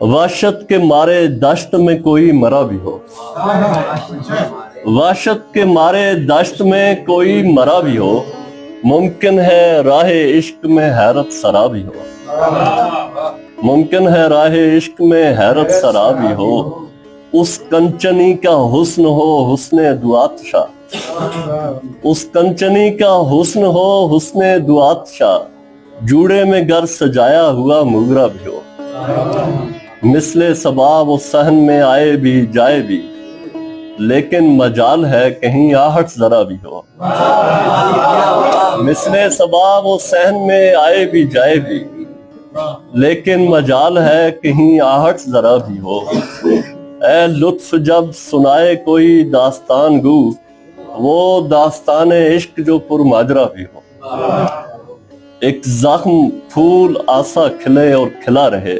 वहशत के मारे दश्त में कोई मरा भी हो, वहशत के मारे दश्त में कोई मरा भी हो, मुमकिन है राहे इश्क में हैरत सरा भी हो, मुमकिन है राहे इश्क में हैरत सरा भी हो। उस कंचनी का हुस्न हो हुस्ने दुआतशा, उस कंचनी का हुस्न हो हुस्ने दुआतशा, जूड़े में गर सजाया हुआ मुगरा भी हो, मिसले सबाब और सहन में आए भी जाए भी, लेकिन मजाल है कहीं आहट जरा भी हो, मिसले सबाब और सहन में आए भी जाए भी, लेकिन मजाल है कहीं आहट जरा भी हो। ऐ लुत्फ जब सुनाए कोई दास्तान गू, वो दास्तान इश्क जो पुरमाजरा भी हो। एक जख्म फूल आसा खिले और खिला रहे,